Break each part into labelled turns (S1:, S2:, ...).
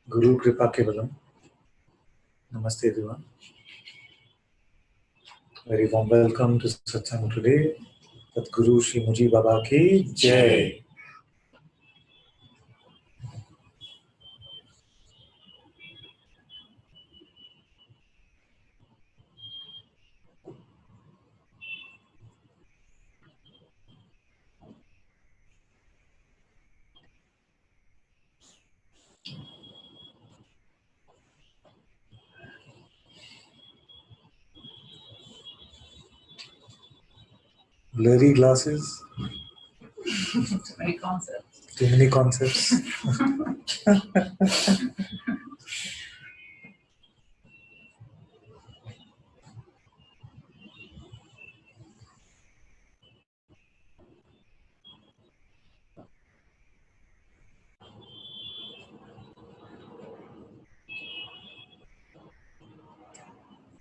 S1: Guru Kripa Kevalam. Namaste everyone. Very warm welcome to Satsang today. Guru Shri Muji Baba ki Jai. Blurry glasses.
S2: Too many concepts.
S1: Too many concepts.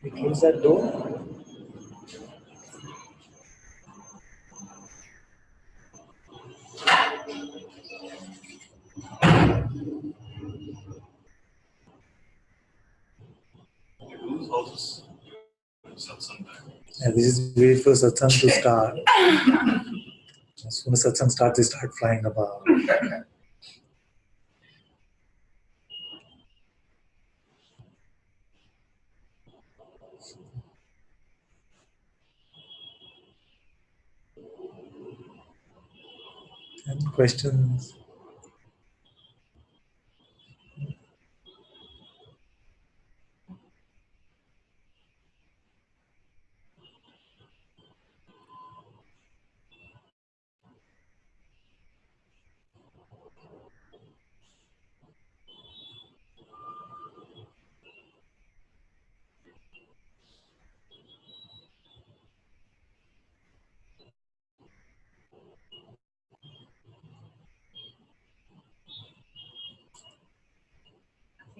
S1: We close that door. And this is wait for Satsang to start. As soon as Satsang starts, they start flying about. And questions?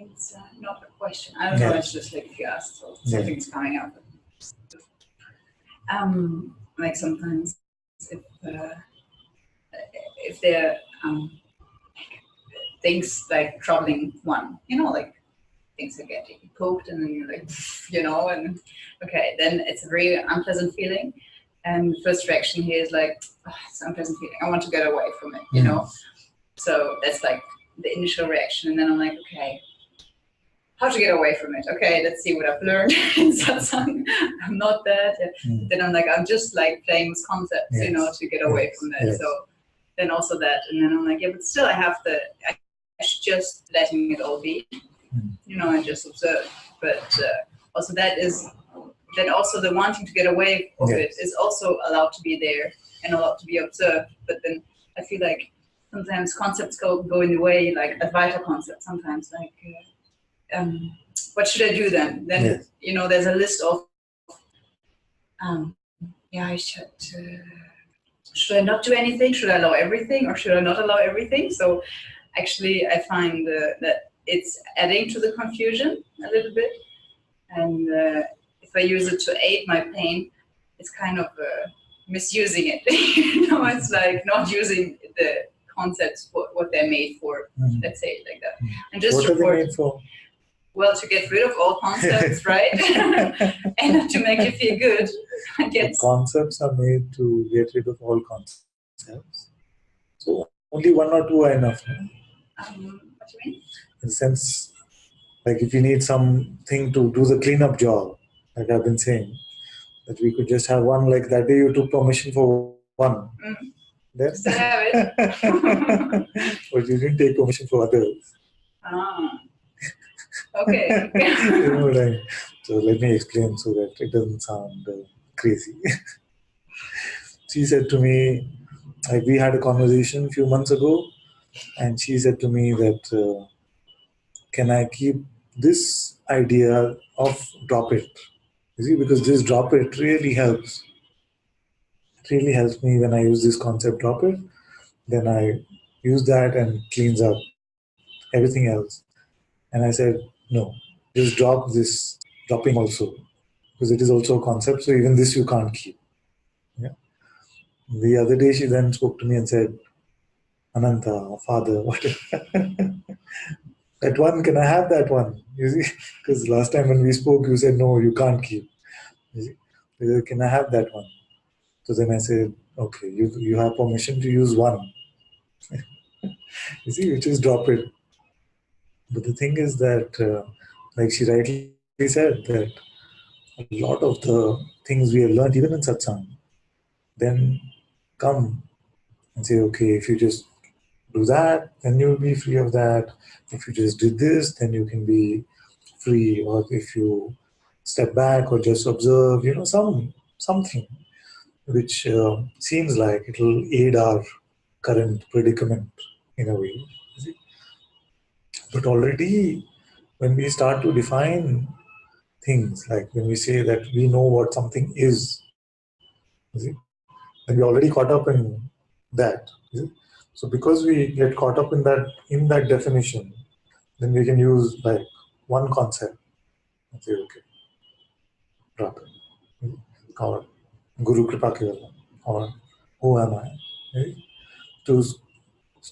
S2: It's not a question. I don't know. It's just like if you ask, so something's coming up. Like sometimes, if there are things like troubling one, like things are getting poked, and then you're like, and okay, then it's a very unpleasant feeling. And the first reaction here is like, it's an unpleasant feeling. I want to get away from it, So that's like the initial reaction, and then I'm like, okay. How to get away from it? Okay, let's see what I've learned in Satsang. I'm not that. Then I'm like, I'm just like playing with concepts, to get away from that. So then also that, and then I'm like, but still I should just letting it all be, and just observe. But also that is, then also the wanting to get away of it is also allowed to be there and allowed to be observed. But then I feel like sometimes concepts go in the way, like Advaita concepts sometimes, like, what should I do then? Then, there's a list of, I should I not do anything? Should I allow everything or should I not allow everything? So actually I find that it's adding to the confusion a little bit. And if I use it to aid my pain, it's kind of misusing it. It's like not using the concepts for what they're made for, let's say it like that. And just
S1: what are they made for?
S2: Well, to get rid of all concepts, right? And to make you feel good, I guess.
S1: The concepts are made to get rid of all concepts. So only one or two are enough.
S2: What do you mean?
S1: In the sense, like if you need something to do the cleanup job, like I've been saying, that we could just have one, like that day you took permission for one. Then?
S2: Still have it.
S1: But you didn't take permission for others.
S2: Okay.
S1: You know what I mean? So let me explain so that it doesn't sound crazy. She said to me, we had a conversation a few months ago, and she said to me that, can I keep this idea of drop it? You see, because this drop it really helps. It really helps me when I use this concept drop it. Then I use that and cleans up everything else. And I said, no, just drop this dropping also, because it is also a concept, so even this you can't keep. The other day she then spoke to me and said, Ananta, Father, whatever. That one, can I have that one? You see, because last time when we spoke, you said no, you can't keep. You see, can I have that one? So then I said, okay, you have permission to use one. You see, which is drop it. But the thing is that, like she rightly said, that a lot of the things we have learned, even in satsang, then come and say, okay, if you just do that, then you'll be free of that. If you just did this, then you can be free. Or if you step back or just observe, something which seems like it'll aid our current predicament in a way. You see? But already, when we start to define things, like when we say that we know what something is, you see, then we're already caught up in that. You see? So because we get caught up in that definition, then we can use like one concept and say, okay, drop it. You see? Or Guru Kripa Kevalam, or who am I? You see? To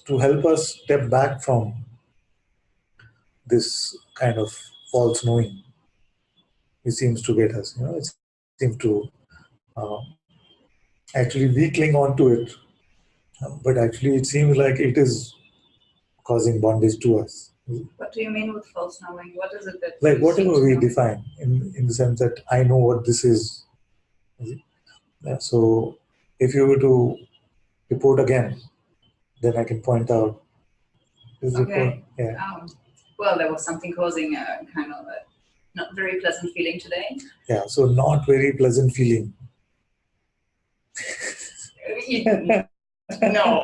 S1: to help us step back from this kind of false knowing, it seems to get us. It seems to uh, actually we cling on to it, but actually it seems like it is causing bondage to us.
S2: What do you mean with false knowing? What is it that
S1: Like
S2: you seem
S1: whatever
S2: to
S1: we
S2: know?
S1: define in the sense that I know what this is. Yeah, so if you were to report again, then I can point out this report.
S2: Okay.
S1: Yeah.
S2: Well, there was something causing a kind of a not very pleasant feeling today.
S1: Yeah. So not very pleasant feeling.
S2: No.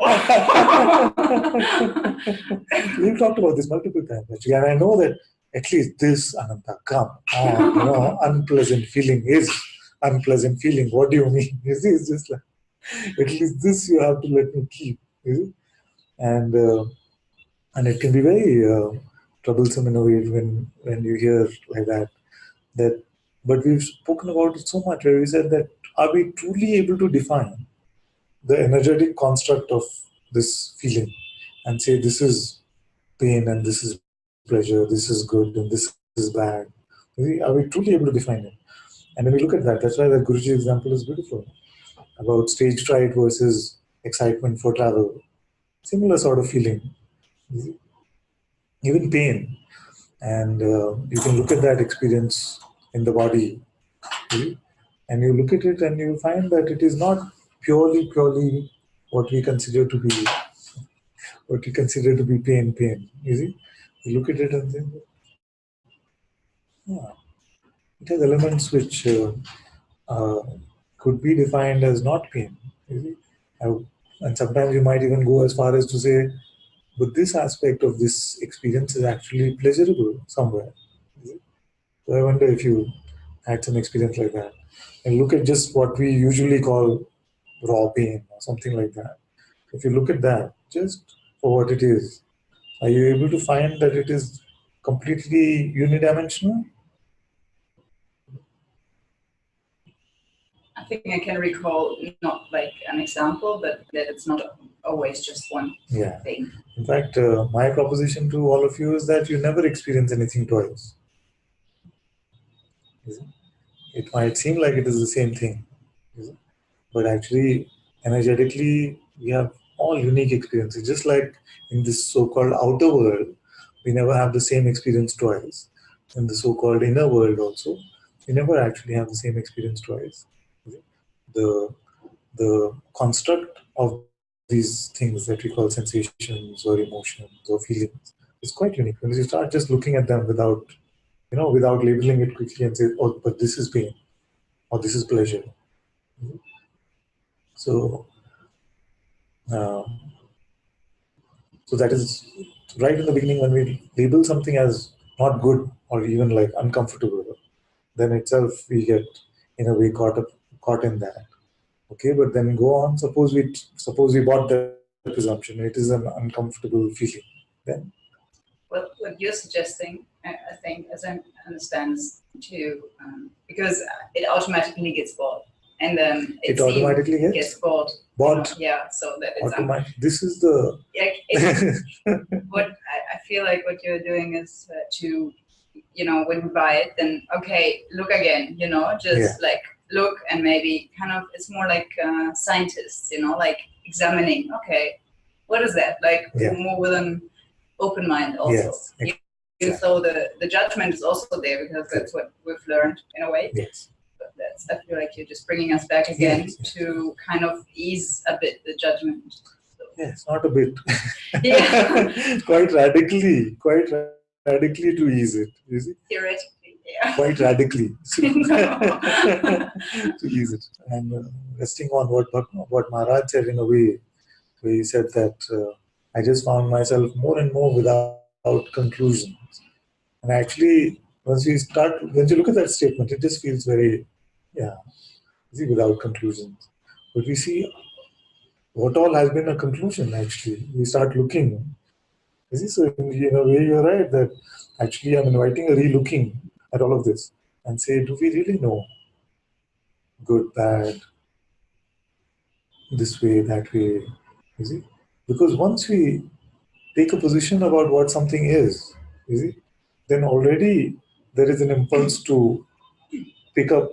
S1: We've talked about this multiple times actually, and I know that at least this Ananta, come on, unpleasant feeling is unpleasant feeling. What do you mean? You see, it's just like at least this you have to let me keep. You see? And and it can be very troublesome in a way when you hear like that. That, but we've spoken about it so much where we said that are we truly able to define the energetic construct of this feeling and say this is pain and this is pleasure, this is good and this is bad. Are we truly able to define it? And when we look at that, that's why the Guruji example is beautiful about stage fright versus excitement for travel. Similar sort of feeling, even pain. And you can look at that experience in the body, and you look at it and you find that it is not purely what we consider to be pain. You see, you look at it and think, yeah, it has elements which uh, could be defined as not pain. You see, I- and sometimes you might even go as far as to say, but this aspect of this experience is actually pleasurable somewhere. You see? So I wonder if you had some experience like that, and look at just what we usually call raw pain or something like that. If you look at that just for what it is, are you able to find that it is completely unidimensional?
S2: I think I can recall not like an example, but that it's not always just one thing.
S1: In fact, my proposition to all of you is that you never experience anything twice. It might seem like it is the same thing, but actually, energetically, we have all unique experiences. Just like in this so-called outer world, we never have the same experience twice. In the so-called inner world, also, we never actually have the same experience twice. The the construct of these things that we call sensations or emotions or feelings is quite unique. When you start just looking at them without labeling it quickly and say, "Oh, but this is pain or this is pleasure." So, um, so that is right in the beginning when we label something as not good or even like uncomfortable, then itself we get in a way caught in that. Okay, but then go on. Suppose we bought that presumption. It is an uncomfortable feeling. Then
S2: Well, what you're suggesting, I think, as I understand, is to because it automatically gets bought, and then
S1: it automatically
S2: gets bought.
S1: Bought.
S2: Yeah, so that it's
S1: This is the
S2: what I feel like what you're doing is to, when you buy it, then okay, look again, just like look, and maybe kind of it's more like scientists, like examining, okay, what is that, like more with an open mind also. So the judgment is also there, because that's what we've learned in a way. But I feel like you're just bringing us back again to kind of ease a bit the judgment. So.
S1: Yes, not a bit. Quite radically to ease it. You see?
S2: Theoretically, yeah.
S1: Quite radically to ease it. And resting on what Maharaj said in a way, where he said that I just found myself more and more without conclusions. And actually, once you look at that statement, it just feels very, without conclusions. But we see what all has been a conclusion, actually. We start looking. You see, so in a way, you're right that actually I'm inviting a re-looking at all of this and say, do we really know good, bad, this way, that way? You see? Because once we take a position about what something is, you see, then already there is an impulse to pick up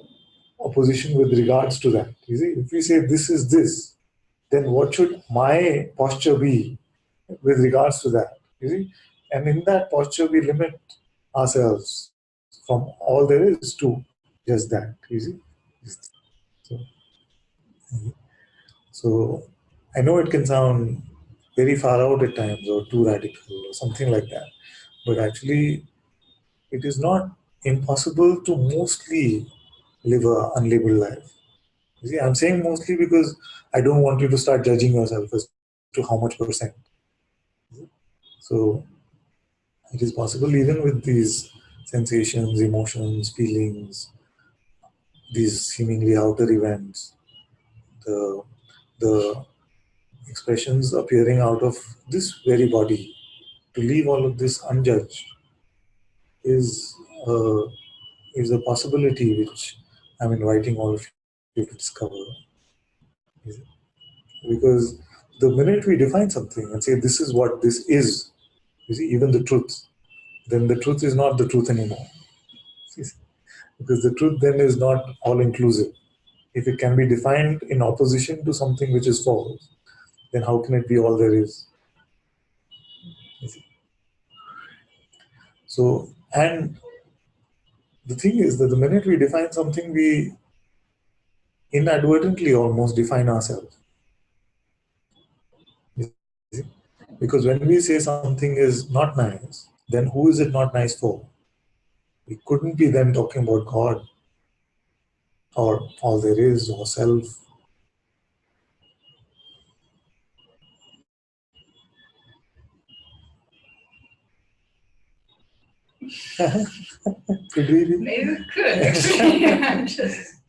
S1: a position with regards to that. You see, if we say this is this, then what should my posture be with regards to that? You see, and in that posture we limit ourselves from all there is to just that. You see, so, so I know it can sound very far out at times or too radical or something like that, but actually it is not impossible to mostly live a unlabeled life. You see, I'm saying mostly because I don't want you to start judging yourself as to how much percent. So it is possible even with these sensations, emotions, feelings, these seemingly outer events, the the expressions appearing out of this very body, to leave all of this unjudged is a, is a possibility which I'm inviting all of you to discover. Because the minute we define something and say this is what this is, you see, even the truth, then the truth is not the truth anymore. Because the truth then is not all inclusive. If it can be defined in opposition to something which is false, then how can it be all there is? So, and the thing is that the minute we define something, we inadvertently almost define ourselves. Because when we say something is not nice, then who is it not nice for? We couldn't be then talking about God or all there is or self. Could we be?
S2: Maybe we could actually.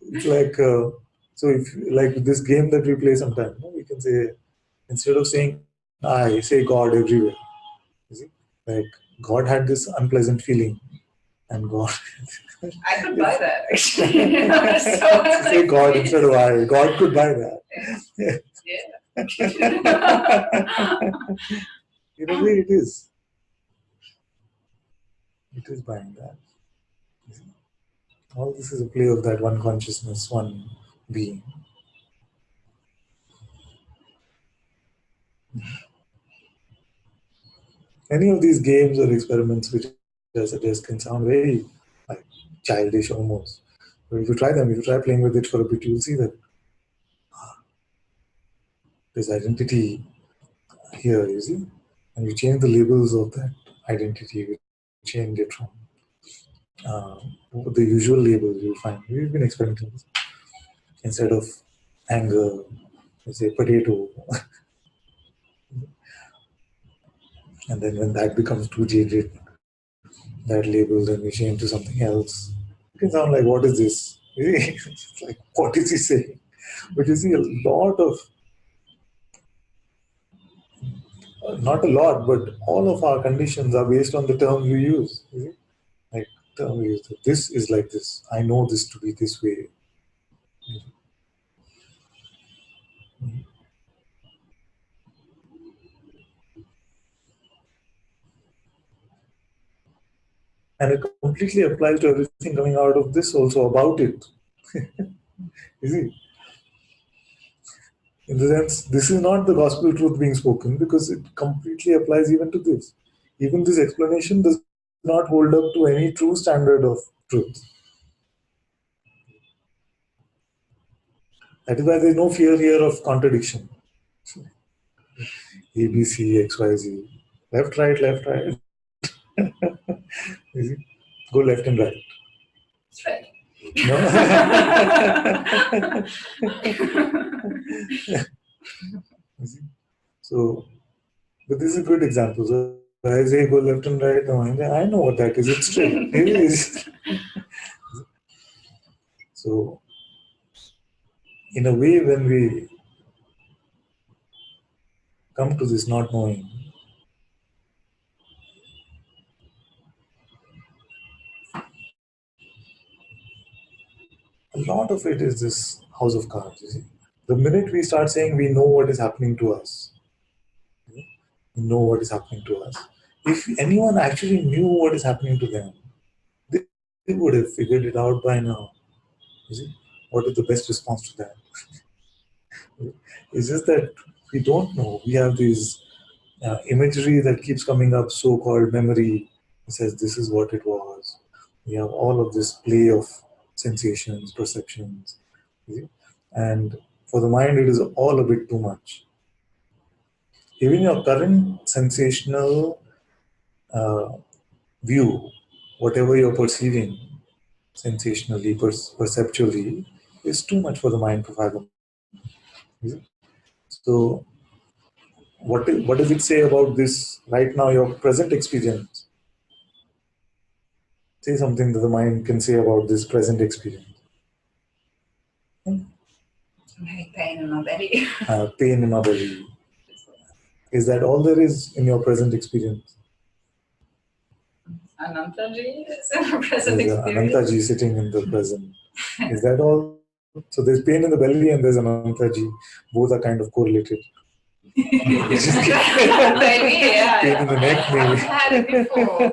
S1: It's like so if like this game that we play sometimes, we can say instead of saying I, say God everywhere. You see, like God had this unpleasant feeling, and God.
S2: I could buy that actually.
S1: Say God instead of I. God could buy that.
S2: Yeah.
S1: In a way, it is. It is buying that. All this is a play of that one consciousness, one being. Any of these games or experiments which I suggest can sound very like childish almost. But if you try them, if you try playing with it for a bit, you'll see that there's identity here, you see? And you change the labels of that identity, you change it from the usual labels you'll find. We've been experimenting with. Instead of anger, you say potato. And then when that becomes too jaded, that label, then we change to something else. It can sound like, what is this? It's like, what is he saying? But you see, a lot of, not a lot, but all of our conditions are based on the terms we use. You see? Like, term we use, this is like this. I know this to be this way. And it completely applies to everything coming out of this also about it. You see? In the sense, this is not the gospel truth being spoken because it completely applies even to this. Even this explanation does not hold up to any true standard of truth. That is why there is no fear here of contradiction. A, B, C, X, Y, Z. Left, right, left, right. You see? Go left and right.
S2: Straight.
S1: No? You see? So, but this is a good example. So I say go left and right. I know what that is. It's straight. It is. So, in a way, when we come to this not knowing, a lot of it is this house of cards. You see, the minute we start saying we know what is happening to us, we know what is happening to us. If anyone actually knew what is happening to them, they would have figured it out by now. You see, what is the best response to that? It's just that we don't know. We have these imagery that keeps coming up, so-called memory. It says this is what it was. We have all of this play of sensations, perceptions, you see? And for the mind, it is all a bit too much. Even your current sensational uh, view, whatever you're perceiving sensationally, perceptually, is too much for the mind to fathom. So, what does it say about this right now, your present experience? Say something that the mind can say about this present experience.
S2: I'm having pain in my belly.
S1: Pain in my belly. Is that all there is in your present experience?
S2: Ananta-ji is in the present
S1: There's
S2: experience.
S1: Ananta-ji sitting in the present. Is that all? So there's pain in the belly and there's Ananta-ji. Both are kind of correlated.
S2: Maybe, yeah.
S1: Pain in the neck, maybe.
S2: I've had it before.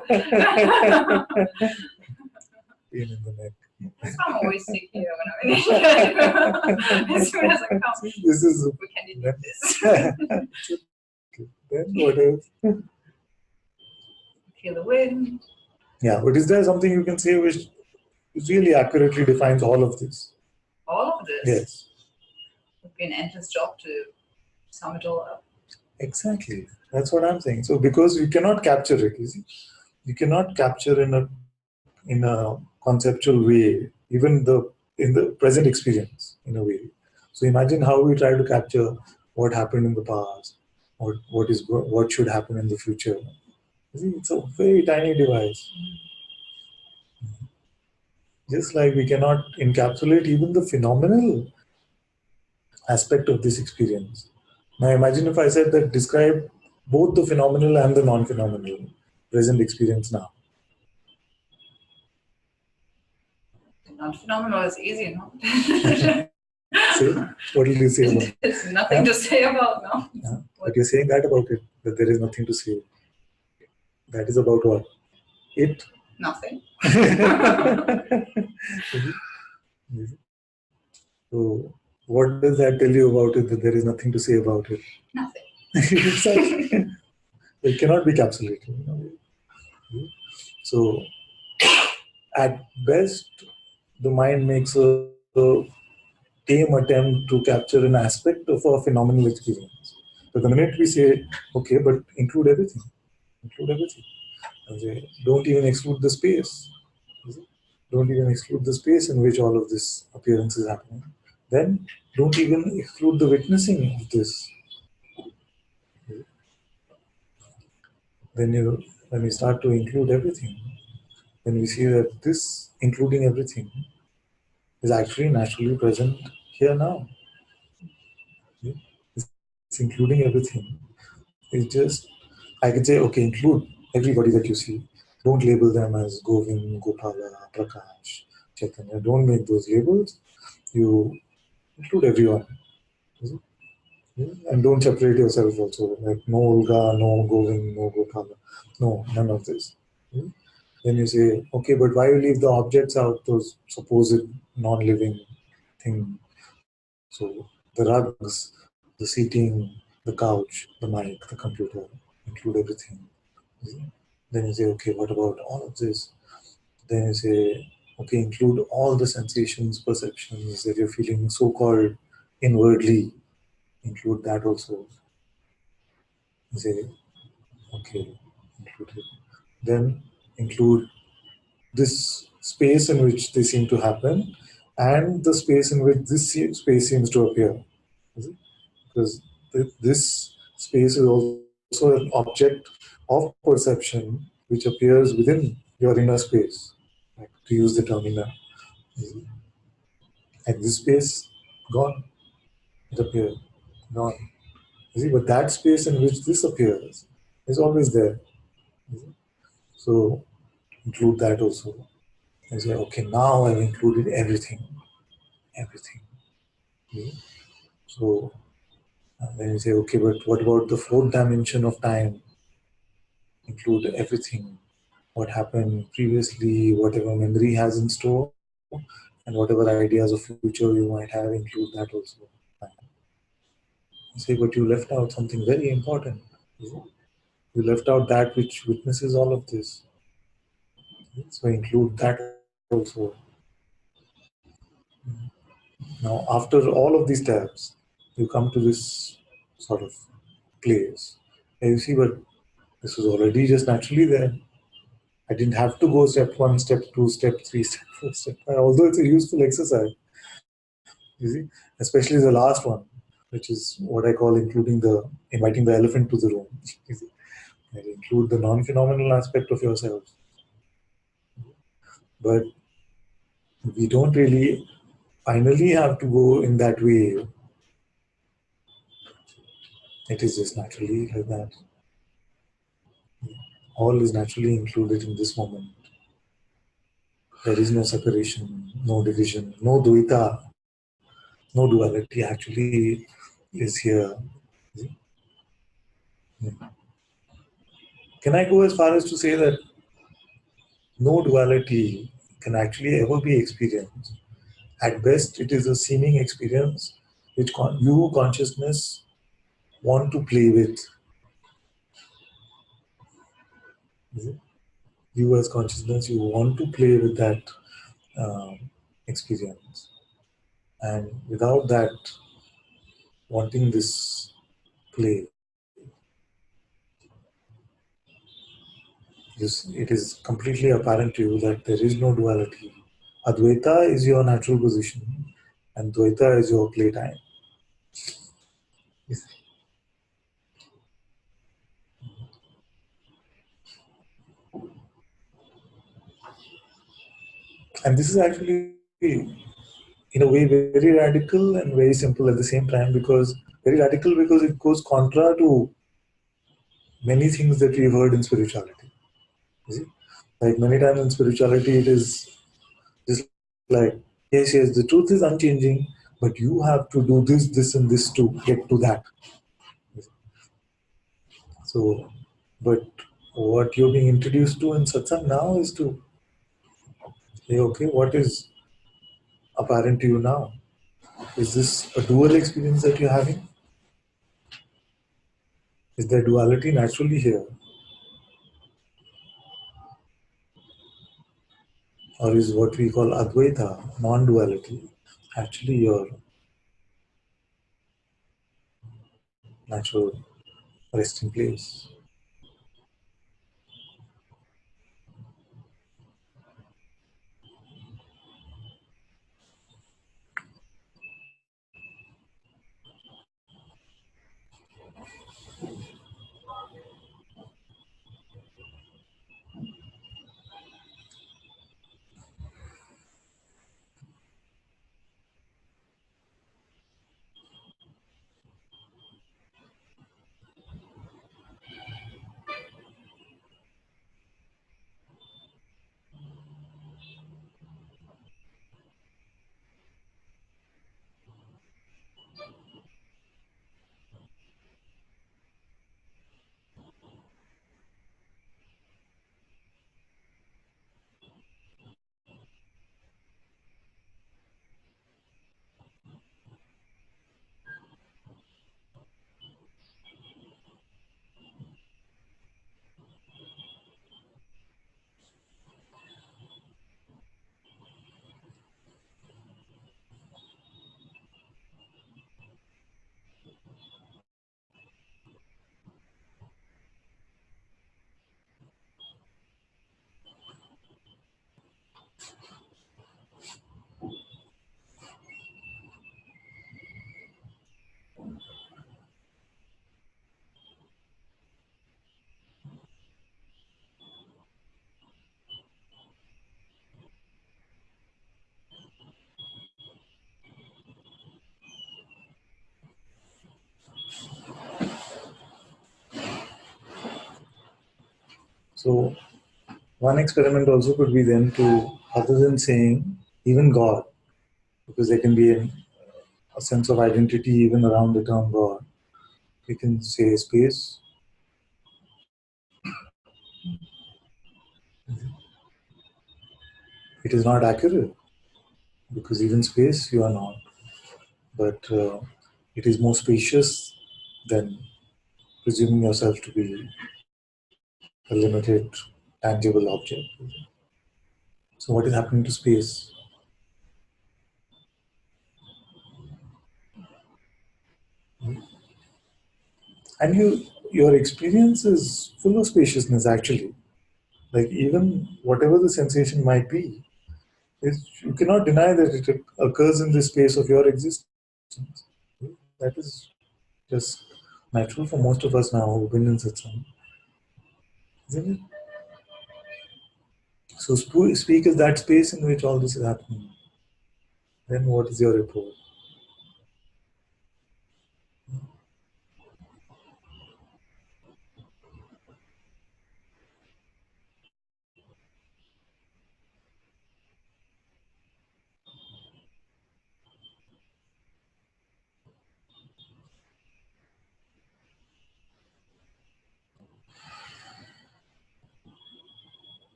S1: Pain in the neck.
S2: That's why I'm always sick here when I'm in India. As soon as I come,
S1: This is.
S2: we can do this.
S1: Then what else?
S2: Feel the wind.
S1: Yeah, but is there something you can say which really accurately defines all of this?
S2: All of this.
S1: Yes.
S2: It would be an endless job to sum it all up.
S1: Exactly. That's what I'm saying. So because you cannot capture it, you see, you cannot capture in a conceptual way, even in the present experience in a way. So imagine how we try to capture what happened in the past, what should happen in the future. You see, it's a very tiny device. Just like we cannot encapsulate even the phenomenal aspect of this experience. Now imagine if I said that describe both the phenomenal and the non-phenomenal present experience now.
S2: Non-phenomenal is easy, no?
S1: Say, what will you say about it?
S2: There's nothing to say about, no?
S1: Yeah. But you're saying that about it, that there is nothing to say. That is about what? It?
S2: Nothing.
S1: So, what does that tell you about it, that there is nothing to say about it?
S2: Nothing.
S1: Exactly. It cannot be encapsulated. You know? So, at best, the mind makes a tame attempt to capture an aspect of a phenomenal experience. But the minute we say, okay, but include everything, don't even exclude the space. Don't even exclude the space in which all of this appearance is happening. Then don't even exclude the witnessing of this. When we start to include everything, then we see that this including everything is actually naturally present here now. It's including everything. It's just, I can say, okay, include everybody that you see. Don't label them as Govind, Gopala, Prakash, Chaitanya. Don't make those labels. You include everyone. And don't separate yourself also. Like no Olga, no Govind, no Gopala. No, none of this. Then you say, okay, but why you leave the objects out, those supposed non-living thing? So the rugs, the seating, the couch, the mic, the computer, include everything. Then you say, okay, what about all of this? Then you say, okay, include all the sensations, perceptions that you're feeling so called inwardly, include that also. You say, okay, include it. Then include this space in which they seem to happen and the space in which this space seems to appear. Is it? Because this space is also an object of perception which appears within your inner space, like to use the term inner. And this space, gone, it appeared, gone. You see, but that space in which this appears is always there. So include that also. And say, okay, now I've included everything, everything. You see? So then you say, okay, but what about the fourth dimension of time? Include everything. What happened previously, whatever memory has in store, and whatever ideas of future you might have, include that also. You say, but you left out something very important. You left out that which witnesses all of this. So include that also. Now, after all of these steps, you come to this sort of place. And you see, but this was already just naturally there. I didn't have to go step one, step two, step three, step four, step five. Although it's a useful exercise, you see, especially the last one, which is what I call including the inviting the elephant to the room. You see, and include the non-phenomenal aspect of yourself. But we don't really finally have to go in that way. It is just naturally like that. All is naturally included in this moment. There is no separation, no division, no dvaita, no duality actually is here. Can I go as far as to say that no duality can actually ever be experienced? At best, it is a seeming experience which you, consciousness, want to play with. Is it? You, as consciousness, you want to play with that experience. And without that, wanting this play, it is completely apparent to you that there is no duality. Advaita is your natural position, and Dvaita is your playtime. And this is actually, in a way, very radical and very simple at the same time, because very radical because it goes contra to many things that we've heard in spirituality. You see? Like many times in spirituality, it is just like, yes, yes, the truth is unchanging, but you have to do this, this, and this to get to that. So, but what you're being introduced to in satsang now is to say, okay, what is apparent to you now? Is this a dual experience that you're having? Is there duality naturally here? Or is what we call advaita, non-duality, actually your natural resting place? So one experiment also could be then to, other than saying even God, because there can be a sense of identity even around the term God. We can say space. It is not accurate because even space you are not, but it is more spacious than presuming yourself to be a limited, tangible object. So, what is happening to space? And your experience is full of spaciousness actually. Like even whatever the sensation might be, you cannot deny that it occurs in the space of your existence. That is just natural for most of us now who've been in satsang, isn't it? So speak is that space in which all this is happening. Then what is your report?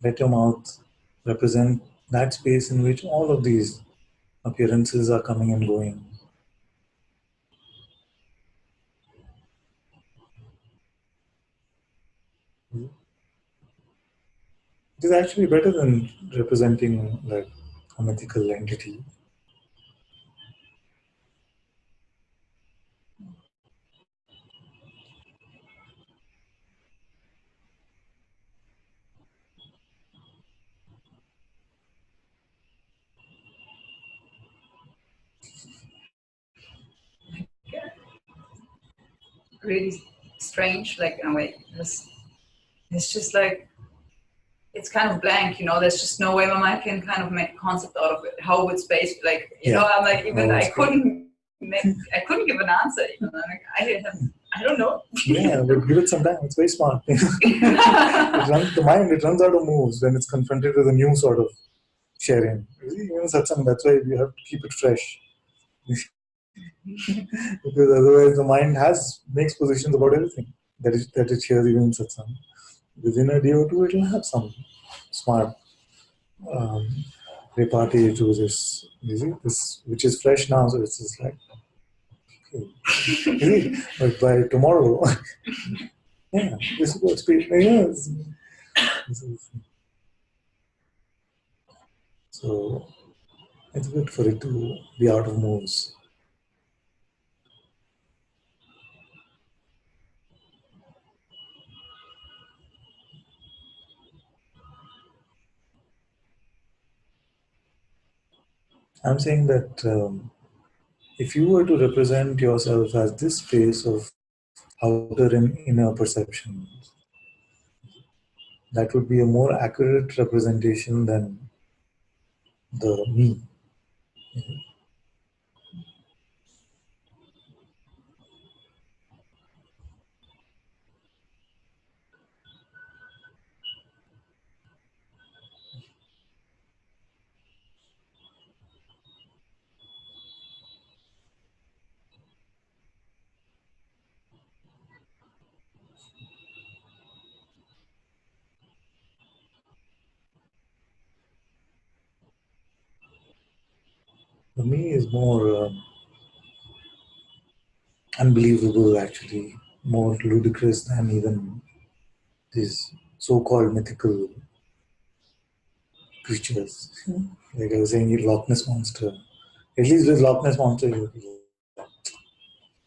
S1: Let your mouth represent that space in which all of these appearances are coming and going. It is actually better than representing like a mythical entity.
S2: Really strange, like in a way. It's just like it's kind of blank, you know. There's just no way my mind can kind of make a concept out of it. How would space, like, you know? I'm like, even I couldn't give an answer. Even I'm like, I don't know.
S1: Yeah, but give it some time. It's very smart. The mind, it runs out of moves when it's confronted with a new sort of sharing. Even satsang, that's why you have to keep it fresh. Because otherwise the mind makes positions about everything that it hears even in satsang. Within a day or two, it'll have some smart um, repartee to this. You see, this which is fresh now, so it's just like, okay. But by tomorrow, yeah, this is what space is. So it's good for it to be out of moves. I'm saying that if you were to represent yourself as this space of outer and inner perception, that would be a more accurate representation than the me. The me is more unbelievable, actually, more ludicrous than even these so-called mythical creatures. Like I was saying, Loch Ness monster. At least with Loch Ness monster,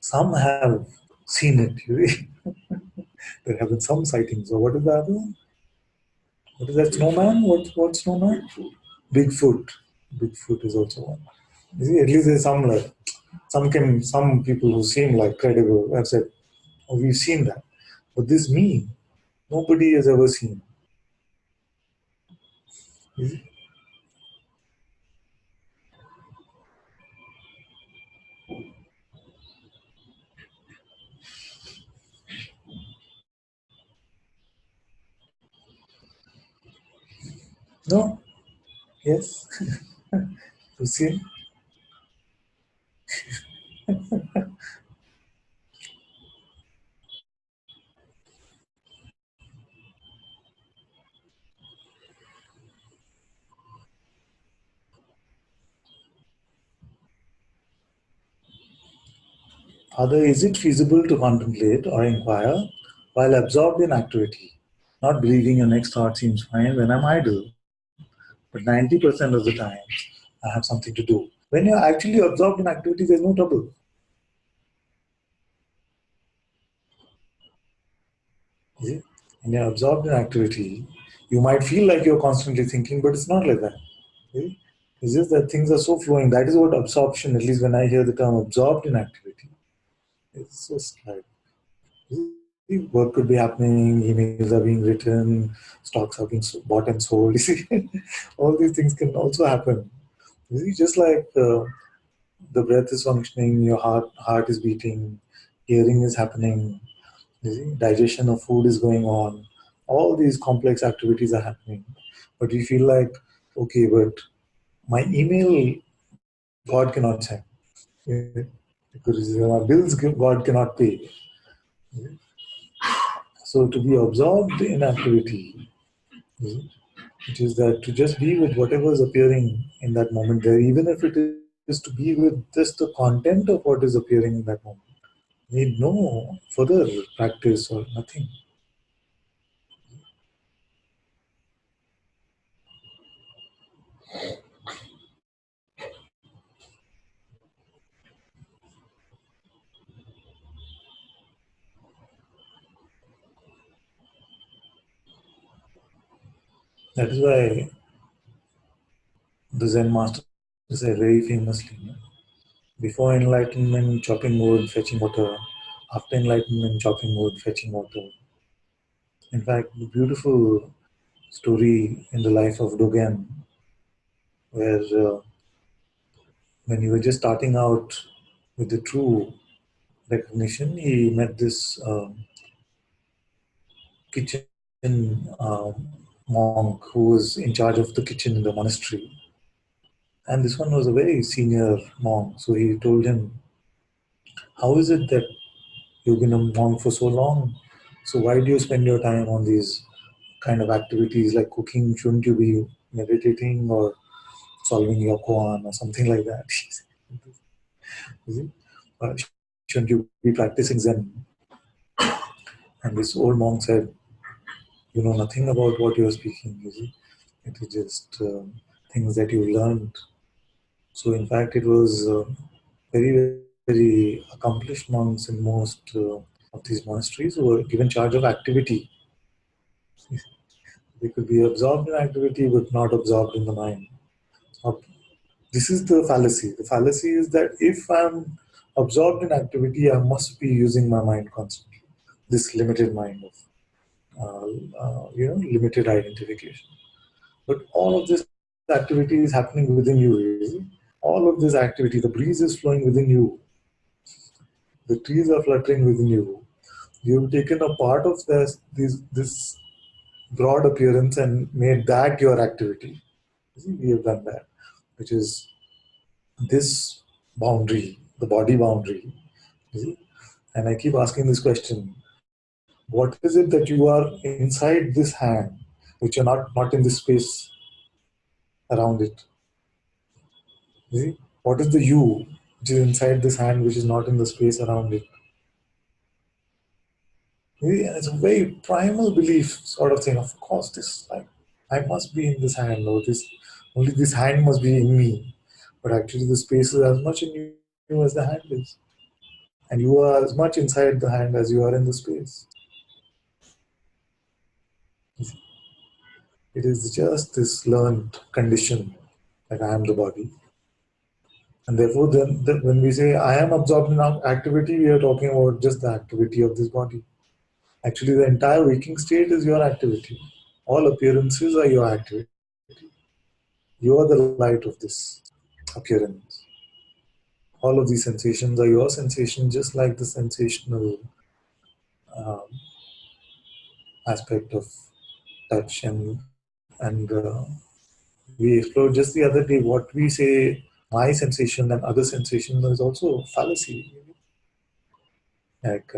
S1: some have seen it. There have been some sightings. So what is the other one? What is that snowman? What snowman? Bigfoot. Bigfoot is also one. You see, at least there's some like some people who seem like credible have said, "Oh, we've seen that," but this me, nobody has ever seen. You see? No, yes, you've seen. Other, is it feasible to contemplate or inquire while absorbed in activity? Not believing your next thought seems fine when I'm idle, but 90% of the time I have something to do. When you're actually absorbed in activity, there's no trouble. See? When you're absorbed in activity, you might feel like you're constantly thinking, but it's not like that. See? It's just that things are so flowing. That is what absorption, at least when I hear the term absorbed in activity, it's just like work could be happening, emails are being written, stocks are being bought and sold. You see, all these things can also happen. You see, just like the breath is functioning, your heart is beating, hearing is happening, you see, digestion of food is going on. All these complex activities are happening, but we feel like, okay, but my email God cannot send. Yeah, because my bills God cannot pay. So to be absorbed in activity, which is that to just be with whatever is appearing in that moment there, even if it is to be with just the content of what is appearing in that moment. Need no further practice or nothing. That is why the Zen master said very famously, before enlightenment, chopping wood, fetching water. After enlightenment, chopping wood, fetching water. In fact, the beautiful story in the life of Dogen, where when he was just starting out with the true recognition, he met this kitchen monk who was in charge of the kitchen in the monastery. And this one was a very senior monk. So he told him, "How is it that you've been a monk for so long? So why do you spend your time on these kind of activities like cooking? Shouldn't you be meditating or solving your koan or something like that?" You see? Shouldn't you be practicing Zen? And this old monk said, "You know nothing about what you're speaking, you see. It is just things that you learned." So, in fact, it was very accomplished monks in most of these monasteries who were given charge of activity. They could be absorbed in activity but not absorbed in the mind. Ab- This is the fallacy. The fallacy is that if I'm absorbed in activity, I must be using my mind constantly. This limited mind of limited identification. But all of this activity is happening within you. You see? All of this activity, the breeze is flowing within you, the trees are fluttering within you. You've taken a part of this broad appearance and made that your activity. You see, we have done that, which is this boundary, the body boundary. You see? And I keep asking this question: what is it that you are inside this hand, which you're not in this space around it? You see? What is the you which is inside this hand, which is not in the space around it? Yeah, it's a very primal belief sort of thing. Of course, this like I must be in this hand, or this only this hand must be in me. But actually, the space is as much in you as the hand is, and you are as much inside the hand as you are in the space. It is just this learned condition that I am the body, and therefore, then when we say I am absorbed in activity, we are talking about just the activity of this body. Actually, the entire waking state is your activity. All appearances are your activity. You are the light of this appearance. All of these sensations are your sensation, just like the sensational um, aspect of touch and we explored just the other day what we say my sensation and other sensation is also fallacy. Like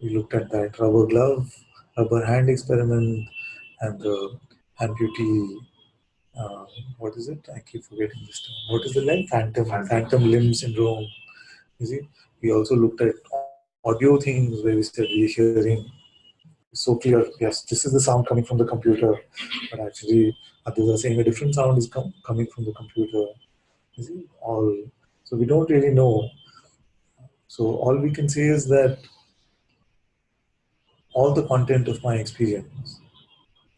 S1: we looked at that rubber glove, rubber hand experiment, and the amputee. Uh, what is it? I keep forgetting this term. What is the limb? Phantom limb syndrome. You see, we also looked at audio things where we said we're hearing so clear. Yes, this is the sound coming from the computer, but actually others are saying a different sound is coming from the computer. You see, all so we don't really know. So all we can say is that all the content of my experience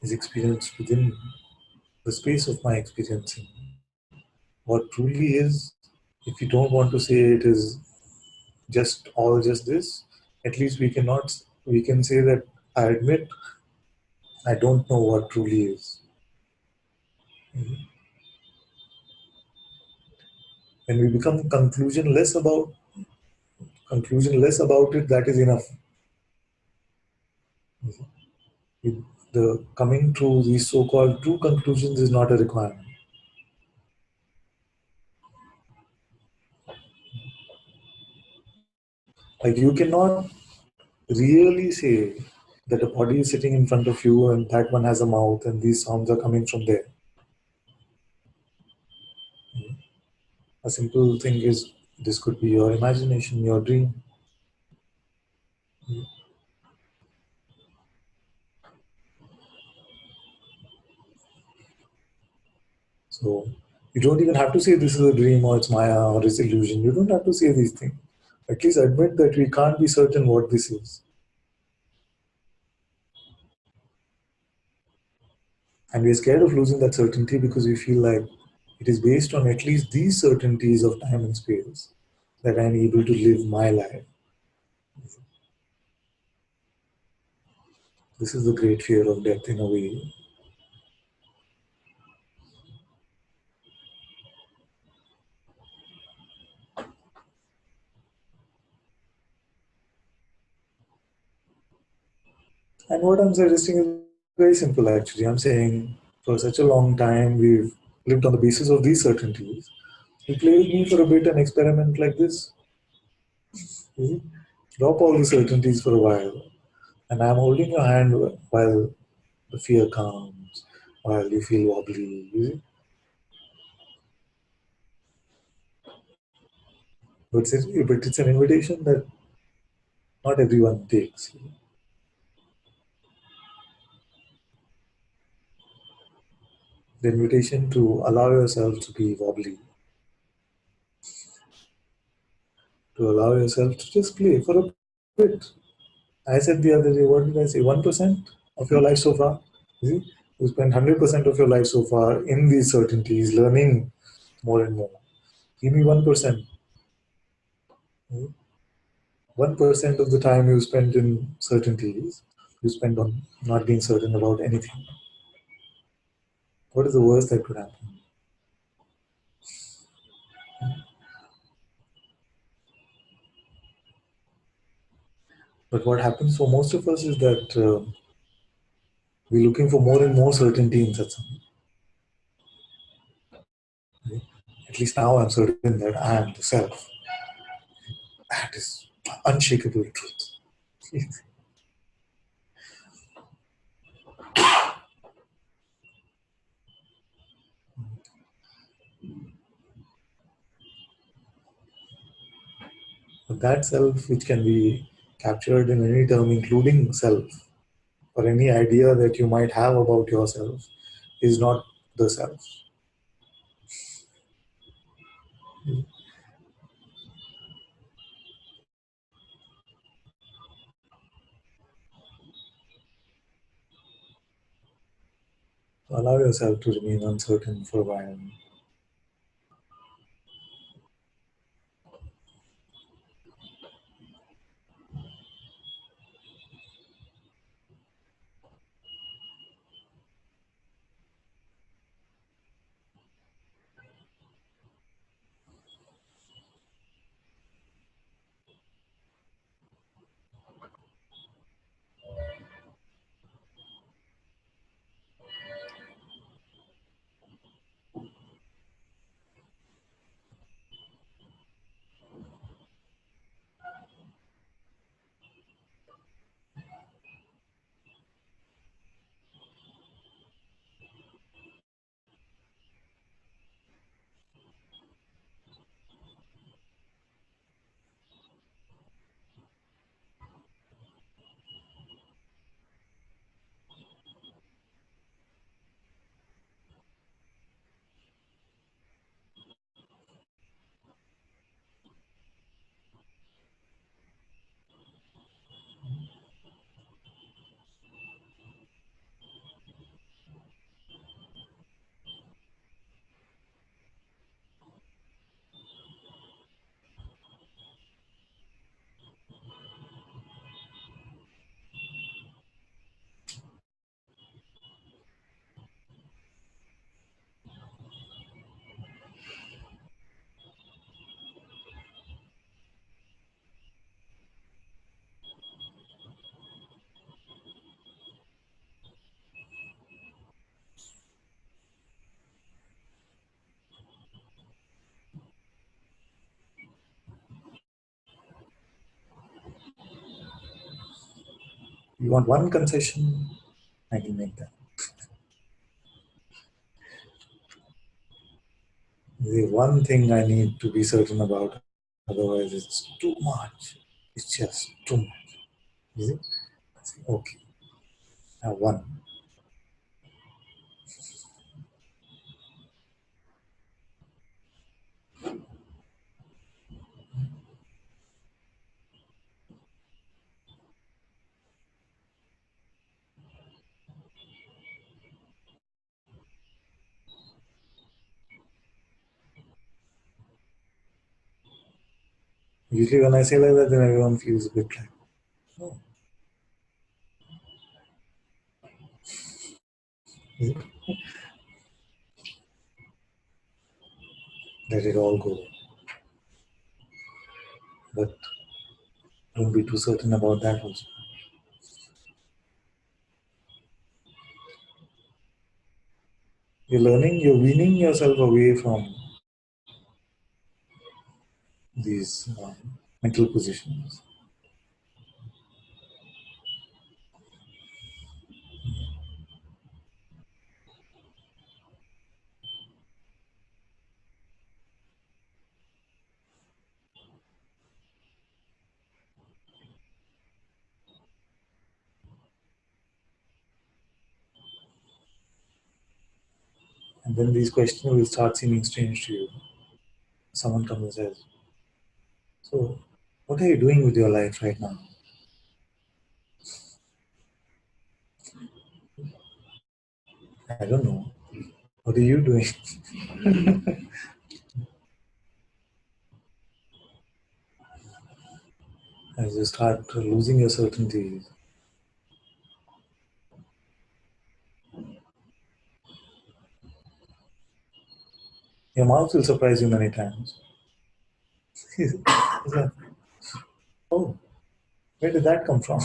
S1: is experienced within the space of my experiencing. What truly is, if you don't want to say it is just this, at least we can say that I admit I don't know what truly is. Mhm. When we become conclusion less about it, that is enough. The coming to these so-called true conclusions is not a requirement. Like you cannot really say that a body is sitting in front of you and that one has a mouth and these sounds are coming from there. A simple thing is this could be your imagination, your dream. So you don't even have to say this is a dream or it's Maya or it's illusion. You don't have to say these things. At least admit that we can't be certain what this is. And we're scared of losing that certainty because we feel like it is based on at least these certainties of time and space that I'm able to live my life. This is the great fear of death in a way. And what I'm suggesting is very simple actually. I'm saying for such a long time we've lived on the basis of these certainties. You play with me for a bit and experiment like this. You see? Drop all the certainties for a while. And I'm holding your hand while the fear comes, while you feel wobbly. You see? But it's an invitation that not everyone takes. The invitation to allow yourself to be wobbly, to allow yourself to just play for a bit. I said the other day, what did I say? 1% of your life so far. You see, you spend 100% of your life so far in these certainties, learning more and more. Give me 1%. 1% of the time you spend in certainties, you spend on not being certain about anything. What is the worst that could happen? But what happens for most of us is that we're looking for more and more certainty in satsang. At least now I'm certain that I am the self. That is unshakable truth. But that self, which can be captured in any term, including self, or any idea that you might have about yourself, is not the self. Allow yourself to remain uncertain for a while. You want one concession, I can make that. The one thing I need to be certain about, otherwise it's too much. It's just too much. Is it? I say, okay, now one. Usually when I say like that, then everyone feels a bit like, oh, is it? Let it all go. But don't be too certain about that also. You're learning, you're weaning yourself away from these mental positions. And then these questions will start seeming strange to you. Someone comes and says, so, what are you doing with your life right now? I don't know. What are you doing? As you start losing your certainty, your mouth will surprise you many times. Is that, oh, where did that come from?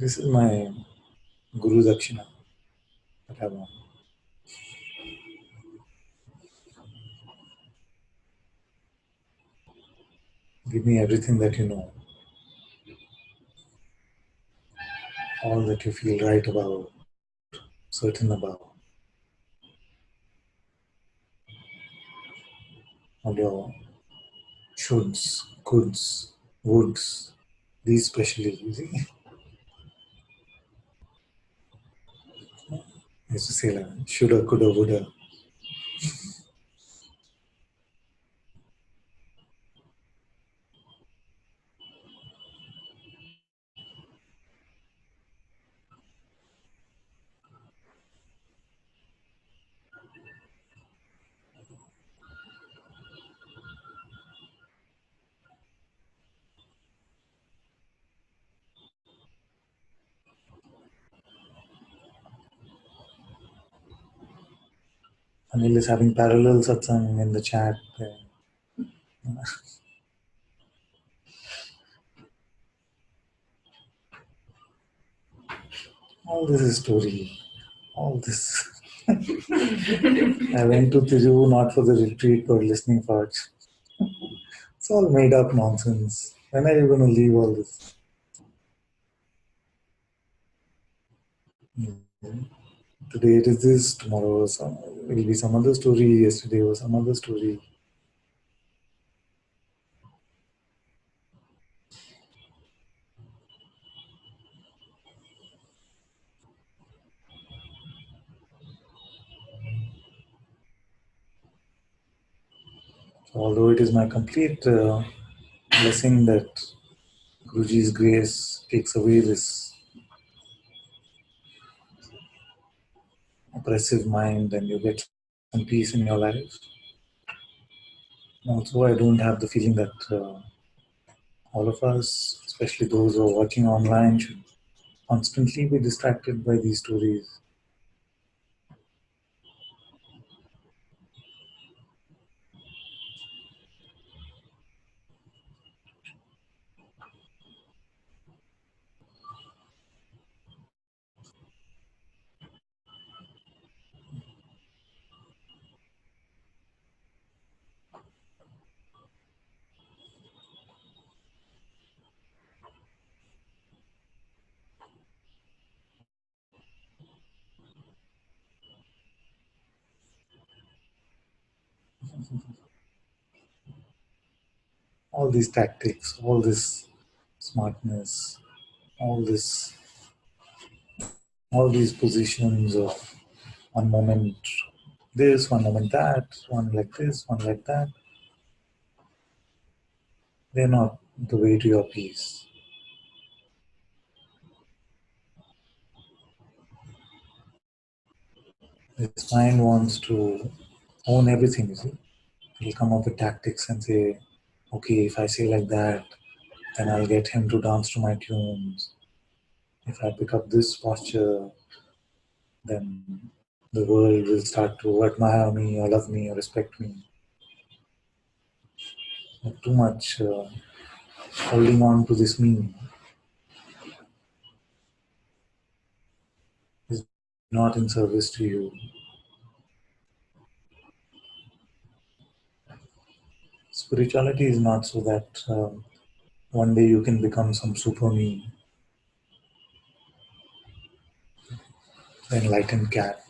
S1: This is my Guru Dakshina that I want. Give me everything that you know, all that you feel right about, certain about, all your shoulds, coulds, woulds, these especially. You see, I used to say like shoulda, coulda, woulda. Anil is having parallel satsang in the chat. All this is story. All this. I went to Tiju not for the retreat but listening part. It's all made up nonsense. When are you going to leave all this? Mhm. Today it is this, tomorrow will be some other story, yesterday was some other story. So although it is my complete blessing that Guruji's grace takes away this oppressive mind and you get some peace in your life. Also, I don't have the feeling that all of us, especially those who are watching online, should constantly be distracted by these stories. All these tactics, all this smartness, all this, all these positions of one moment this, one moment that, one like this, one like that, they're not the way to your peace. This mind wants to own everything, you see. He'll come up with tactics and say, okay, if I say like that, then I'll get him to dance to my tunes. If I pick up this posture, then the world will start to admire me or love me or respect me. But too much holding on to this meaning is not in service to you. Spirituality is not so that one day you can become some super me, enlightened cat.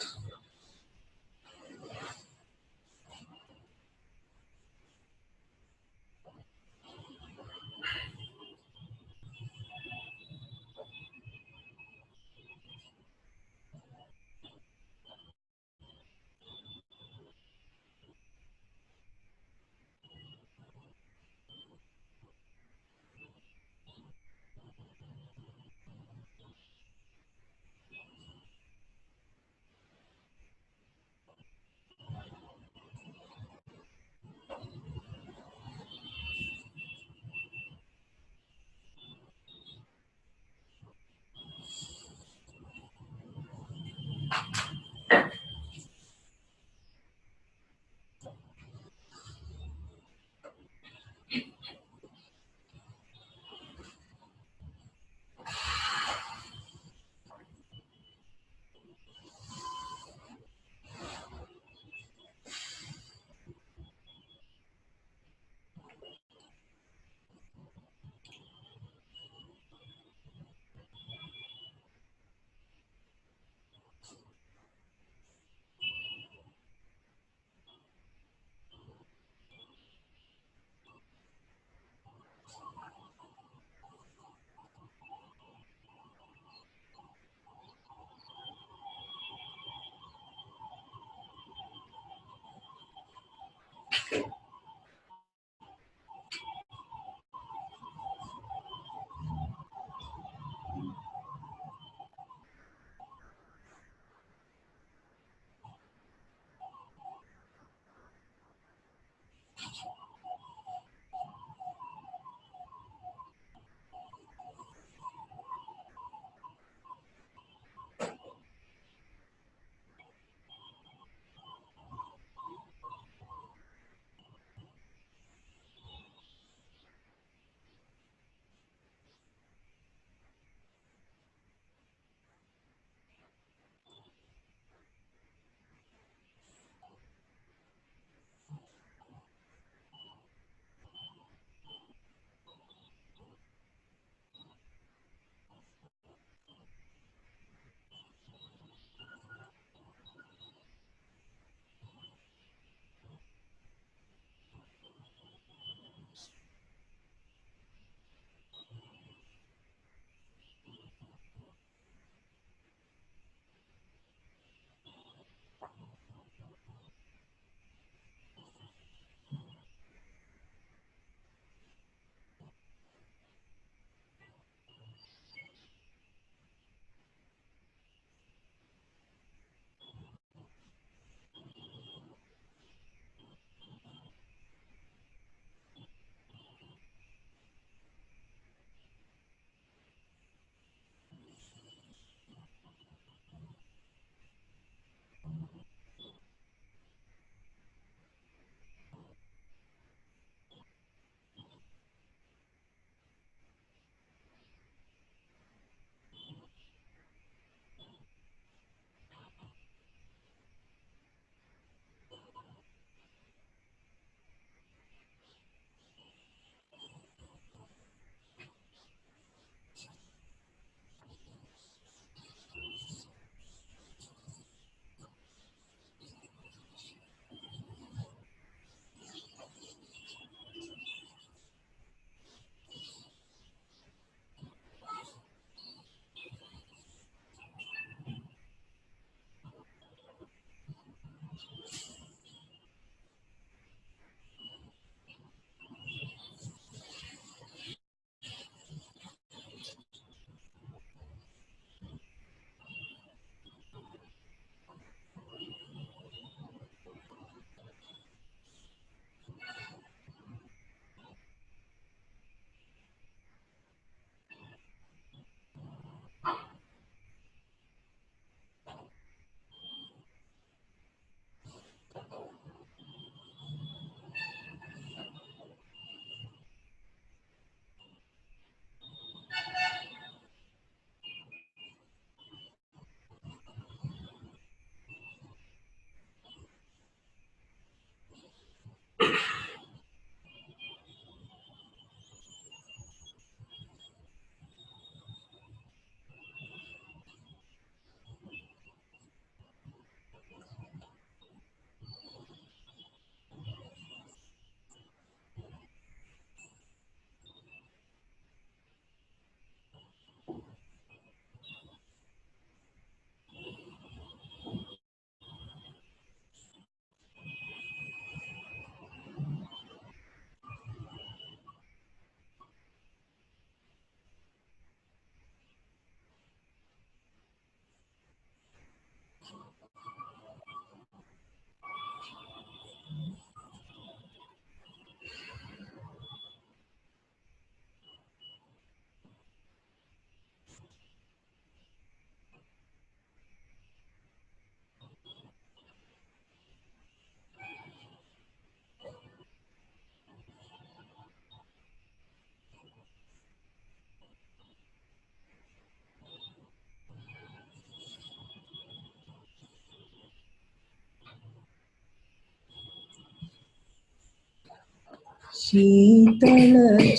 S3: शीतलचरणं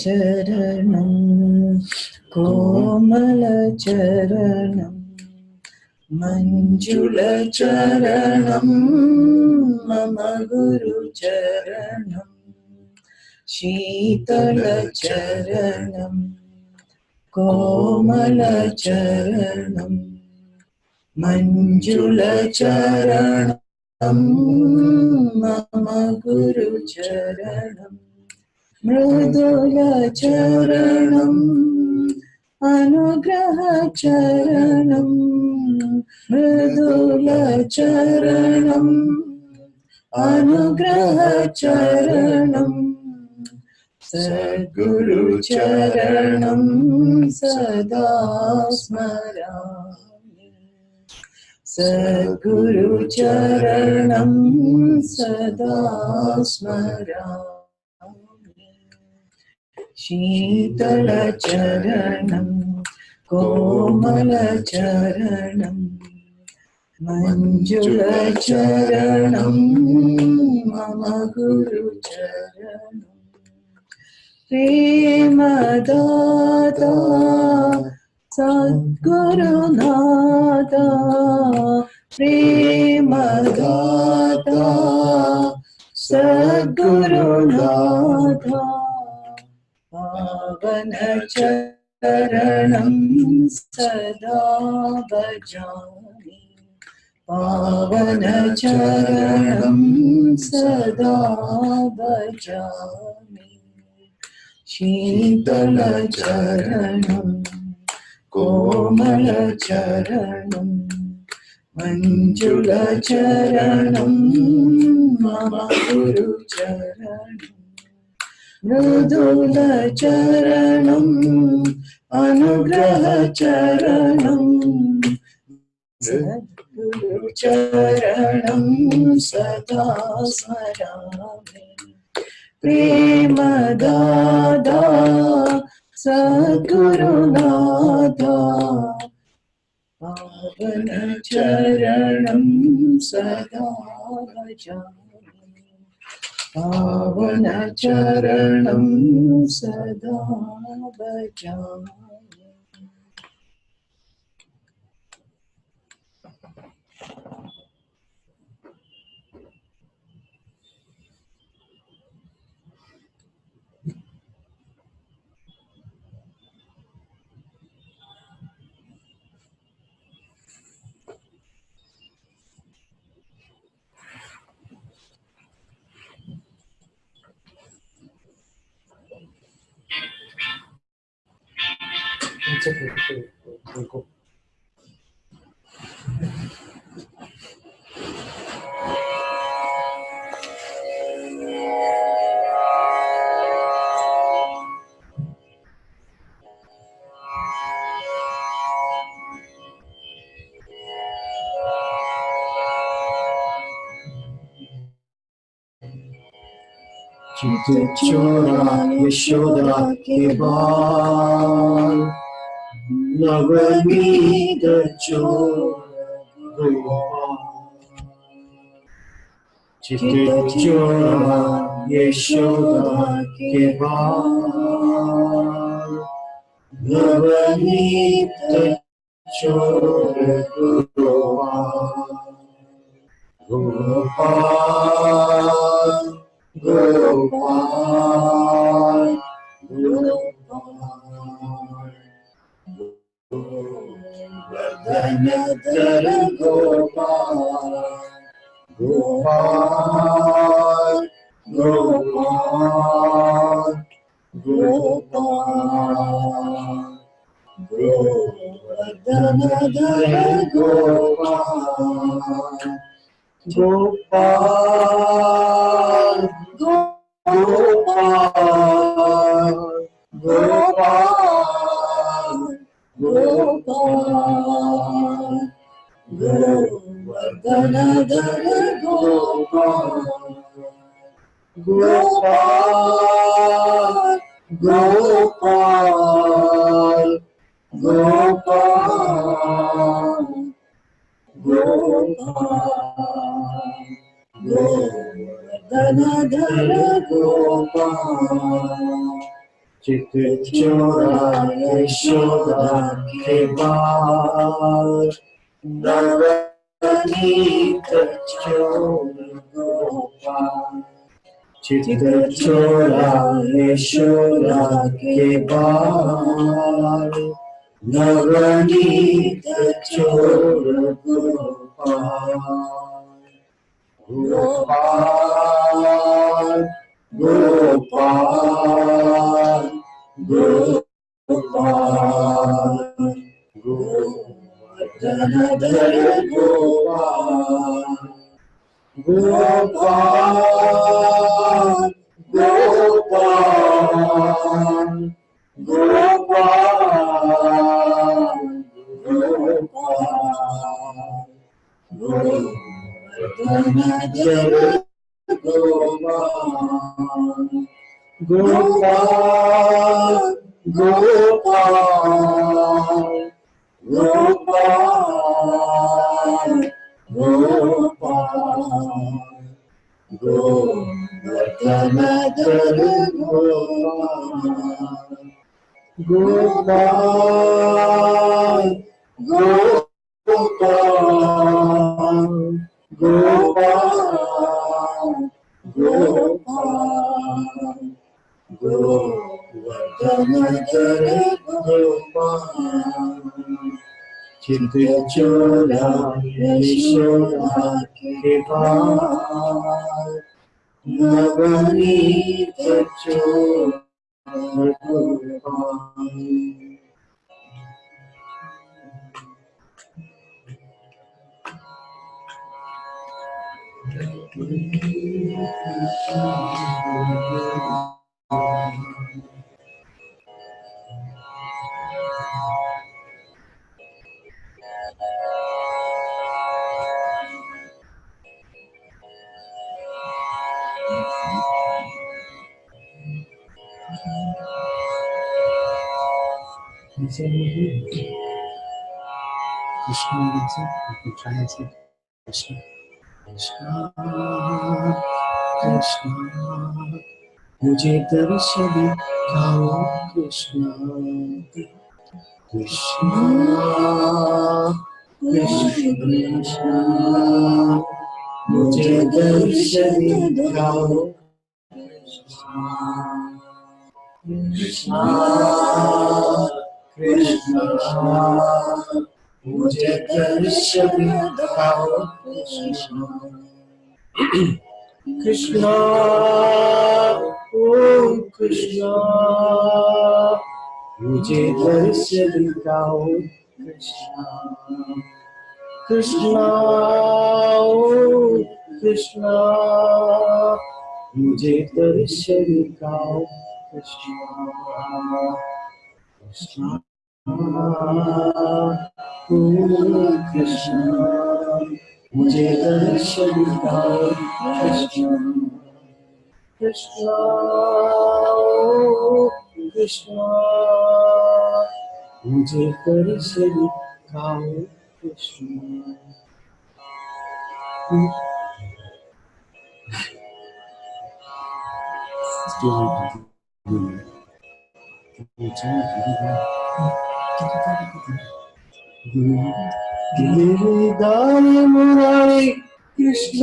S3: कोमलचरणं मञ्जुलचरणं मम गुरुचरणं शीतलचरणं कोमलचरणं मञ्जुलचरणं मम गुरुचरणं मृदुलचरणं अनुग्रहचरणं मृदुलचरणं अनुग्रहचरणं सद्गुरुचरणं सदा स्मरामि सद्गुरुचरणं सदा स्मरामि शीतलचरणं कोमलचरणं मञ्जुलचरणं मम गुरुचरणं प्रेमदाता सद्गुरुनाथा प्रेमदाता सद्गुरुनाथा पावनचरणं सदा भजामि पावनचरणं सदा भजामि शीतलचरणं कोमलचरणं मञ्जुलचरणं मम गुरुचरणं मृदुलचरणं अनुग्रहचरणं सद्गुरुचरणं सदा स्मरामि प्रेमदाता सद्गुरुनाथा पावनचरणं सदा भजामि पावनचरणं सदा भजामि
S1: It's okay. We'll go.
S3: चितचोरा Yashoda के बाल नवनीत चोर गोपाल चितचोरा यशोदा के बाल नवनीत चोर Gopal Gopal Gopal, Gopal, Govardhanadhara Gopal, Gopal, Gopal, Gopal, Govardhanadhara Gopal, Gopal, Gopal, Gopal, Gopal, Govardhanadhara Gopal, Gopal, Gopal, Gopal, Gopal, Govardhanadhara Gopal, चित चोरा यशोदा के बाल नवनीत चोर गोपाल चित चोरा यशोदा के बाल नवनीत चोर गोपाल गोपाल गोपाल गोपाल गोवर्धनधर गोपाल गोपाल गोपाल गोपाल गोपाल गोवर्धनधर गोपाल गोपाल गोपाल गोपाल गोपाल गोवर्धनधर गोपाल गोपाल गोपाल गोपाल गोपाल गोवर्धनधर गोपाल चित चोरा यशोदा के बाल नवनीत चोर Gopal Krishna, you can try and say Krishna, Krishna, Krishna, मुझे दर्शन दिखाओ कृष्णा, कृष्णा, कृष्णा, मुझे दर्शन दिखाओ कृष्णा, कृष्णा, मुझे दर्शन दिखाओ कृष्णा, कृष्णा, ओम कृष्णा, मुझे दर्शन दिखाओ कृष्णा, कृष्णा, ओम कृष्णा, मुझे दर्शन दिखाओ कृष्णा, कृष्णा, ओम कृष्णा, मुझे दर्शन दिखाओ कृष्णा, कृष्णा, कृष्णा, मुझे दर्शन दिखाओ कृष्णा। गिरिधारी मुरारी कृष्ण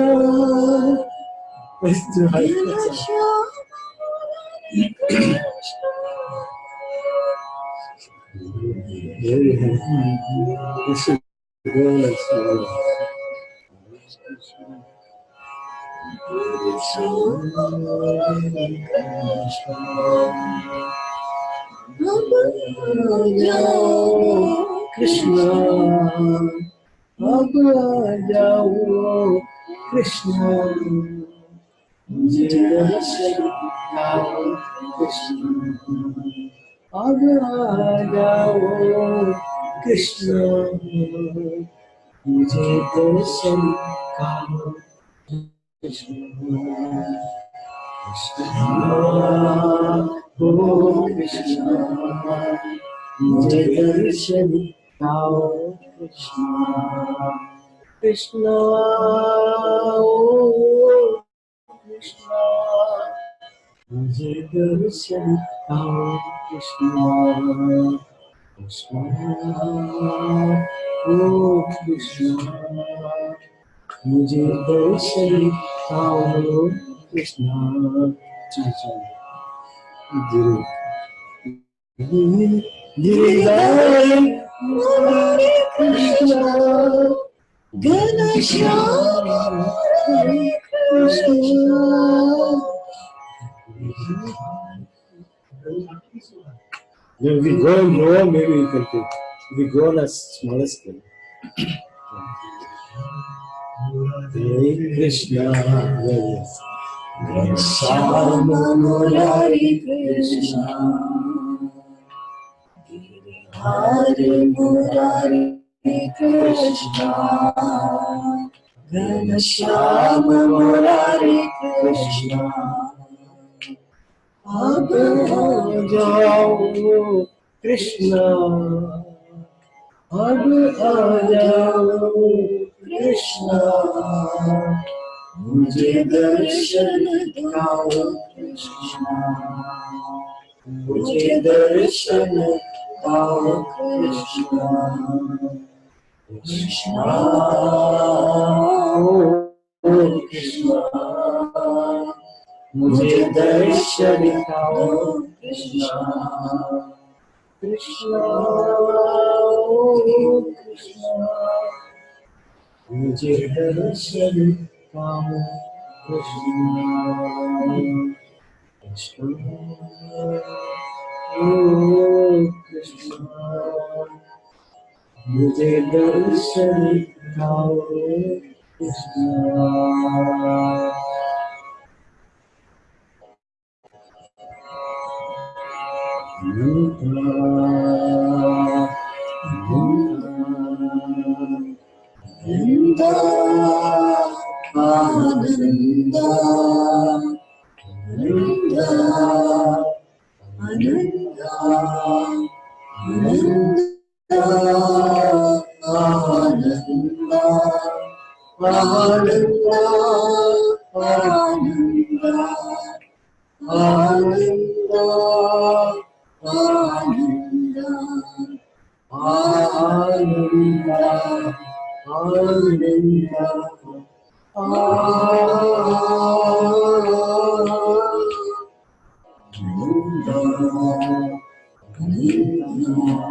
S3: कृष्ण अब आ जाओ कृष्ण, मुझे दर्शन दिखाओ कृष्ण, अब आ जाओ कृष्ण, मुझे दर्शन दिखाओ कृष्ण, कृष्ण, ओ कृष्ण, मुझे दर्शन दिखाओ कृष्ण, कृष्ण, ओ कृष्ण, मुझे दर्शन आओ कृष्णा कृष्णा ओ कृष्णा मुझे दर्शन आओ कृष्णा चल चल गिरिधारी मुरारी कृष्णा घनश्याम हरे Krishna When we go lower, maybe we can take. If we go on a smaller scale. Hare Krishna, yes. Shama Murari Krishna. Hare Murari Krishna. Shama Murari Krishna. अब आ जाओ कृष्णा अब आ जाओ कृष्णा मुझे दर्शन दिखाओ कृष्णा मुझे दर्शन दिखाओ कृष्णा कृष्णा ओ कृष्णा मुझे दर्शन दिखाओ कृष्णा कृष्णा ओ कृष्णा मुझे दर्शन दिखाओ कृष्णा कृष्णा ओ कृष्णा मुझे दर्शन दिखाओ Krishna Ananda, Ananda, Ananda, Ananda, Ananda, Ananda, Ananda, Ananda,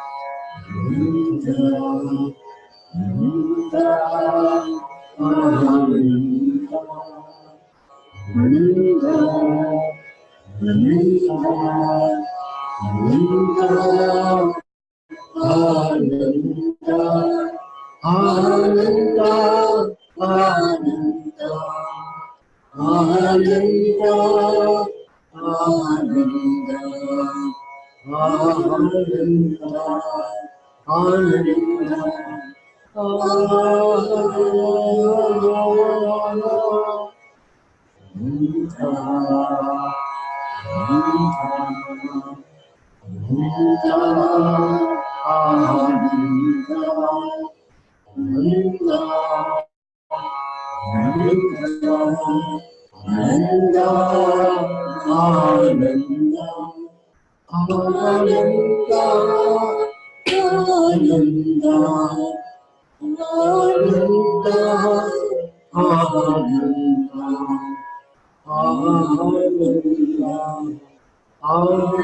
S3: Ananda, Ananda, Ananda, Ananda,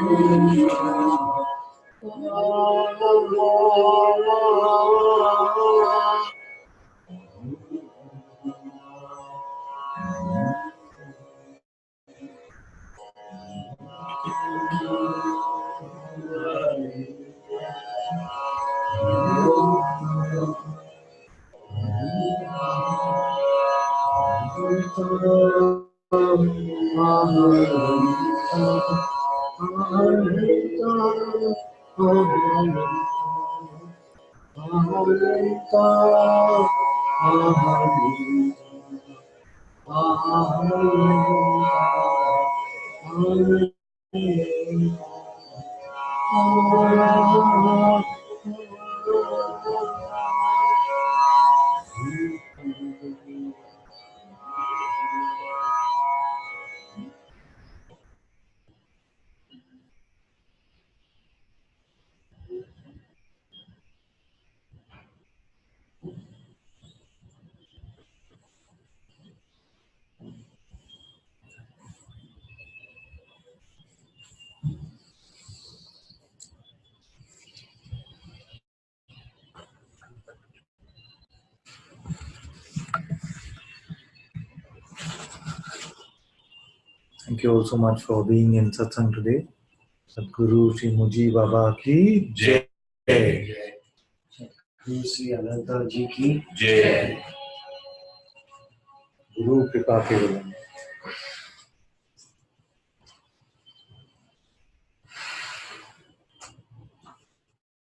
S1: Thank you all so much for being in Satsang today. Sadhguru Shri Muji Baba ki Jai.
S3: Guru Sri Ananta Ji ki
S1: Jai. Guru Kripa Kevalam.